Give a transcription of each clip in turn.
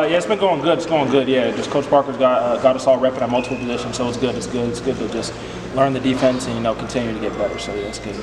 Yeah, it's been going good. It's going good. Yeah, just Coach Parker's got us all repping at multiple positions, so it's good. It's good. It's good to just learn the defense and continue to get better. So yeah, it's good.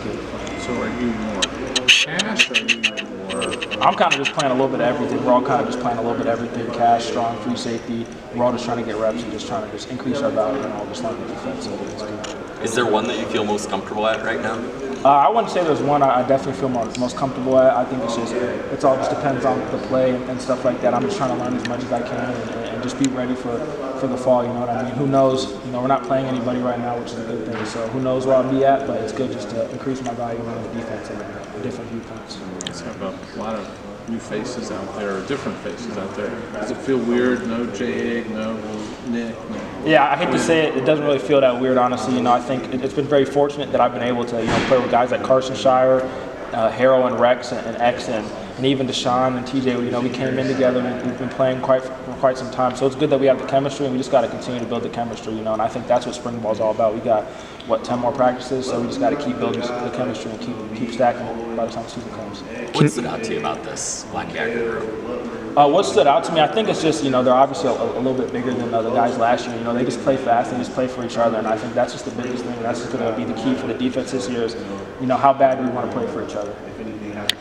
So are you more cash, or are you more? I'm kind of just playing a little bit of everything. We're all kind of just playing a little bit of everything. Cash, strong, free safety. We're all just trying to get reps and just trying to just increase our value and all just learn the defense. So it's good. Is there one that you feel most comfortable at right now? I wouldn't say there's one I definitely feel most comfortable at. I think it's all just depends on the play and stuff like that. I'm just trying to learn as much as I can and just be ready for the fall. You know what I mean? Who knows? We're not playing anybody right now, which is a good thing. So who knows where I'll be at? But it's good just to increase my value on the defense and different viewpoints. Let's have a lot of new faces out there, or different faces out there. Does it feel weird? No J.A., no Nick? No. Yeah, I hate to say it. It doesn't really feel that weird, honestly. I think it's been very fortunate that I've been able to play with guys like Carson Shire, Harrell and Rex and X and even Deshaun and TJ. We came in together and we've been playing for quite some time. So it's good that we have the chemistry, and we just got to continue to build the chemistry. And I think that's what spring ball is all about. We got 10 more practices, so we just got to keep building the chemistry and keep stacking it by the time the season comes. What stood out to you about this Black Jagger group? What stood out to me, I think it's just, they're obviously a little bit bigger than the guys last year. They just play fast, they just play for each other, and I think that's just the biggest thing. That's just going to be the key for the defense this year is, how bad we want to play for each other.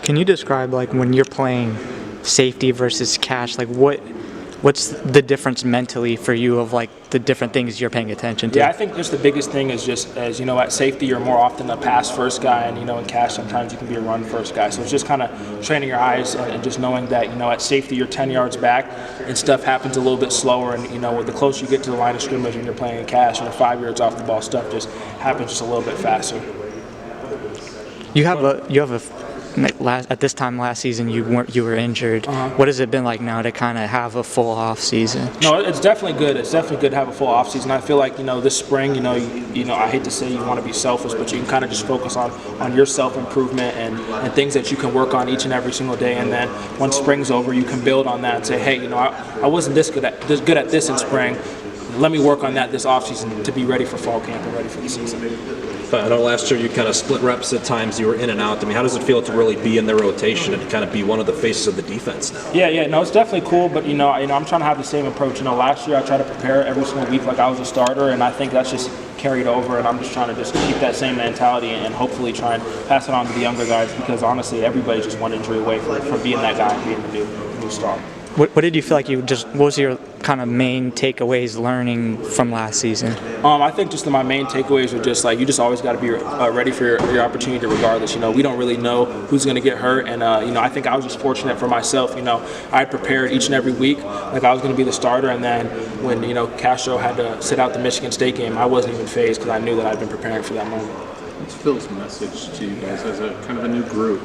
Can you describe, when you're playing safety versus cash, what's the difference mentally for you of, the different things you're paying attention to? Yeah, I think just the biggest thing is just, as at safety, you're more often a pass-first guy, and, in cash, sometimes you can be a run-first guy. So it's just kind of training your eyes and just knowing that, at safety, you're 10 yards back, and stuff happens a little bit slower, and, the closer you get to the line of scrimmage when you're playing in cash, and 5 yards off the ball, stuff just happens just a little bit faster. You have at this time last season you were injured. What has it been like now to kind of have a full off season? No, it's definitely good. It's definitely good to have a full off season. I feel like this spring, I hate to say you want to be selfish, but you can kind of just focus on your self improvement and things that you can work on each and every single day. And then once spring's over, you can build on that and say, hey, I wasn't this good at this in spring. Let me work on that this off season to be ready for fall camp and ready for the season. I know last year you kind of split reps at times. You were in and out. How does it feel to really be in the rotation and to kind of be one of the faces of the defense now? Yeah. No, it's definitely cool. But I'm trying to have the same approach. Last year I tried to prepare every single week like I was a starter, and I think that's just carried over. And I'm just trying to just keep that same mentality and hopefully try and pass it on to the younger guys, because honestly, everybody's just one injury away from being that guy and being the new star. What did you feel like what was your kind of main takeaways learning from last season? I think just my main takeaways were just you just always got to be ready for your opportunity regardless. We don't really know who's going to get hurt, and I think I was just fortunate for myself. I prepared each and every week like I was going to be the starter, and then when Castro had to sit out the Michigan State game, I wasn't even fazed because I knew that I'd been preparing for that moment. What's Phil's message to you guys as a kind of a new group?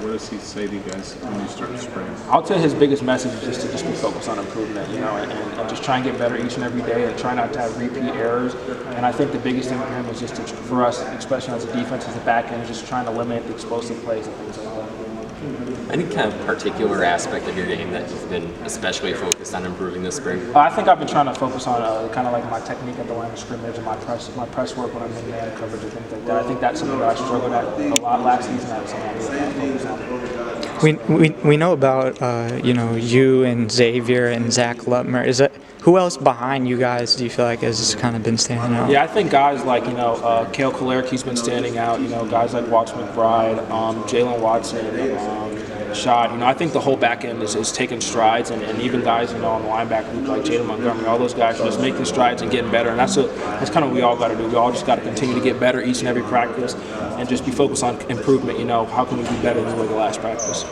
What does he say to you guys when you start spring? I'll tell his biggest message is just to be focused on improvement, and just try and get better each and every day and try not to have repeat errors. And I think the biggest thing for him is just for us, especially as a defense, as a back end, is just trying to eliminate the explosive plays and things like that. Any kind of particular aspect of your game that you've been especially focused on improving this spring? I think I've been trying to focus on kind of like my technique at the line of scrimmage and my press work when I'm in man coverage and things like that. I think that's something that I struggled at a lot last season. That's something I really focus on. We know about you and Xavier and Zach Lutmer. Who else behind you guys do you feel like has kind of been standing out? Yeah, I think guys like Cale Kolarek, he's been standing out. Guys like Watts McBride, Jalen Watson, Shad. I think the whole back end is taking strides, and even guys on the linebacker group like Jaden Montgomery, all those guys are just making strides and getting better. And that's kind of what we all got to do. We all just got to continue to get better each and every practice, and just be focused on improvement. How can we be better than we were the last practice?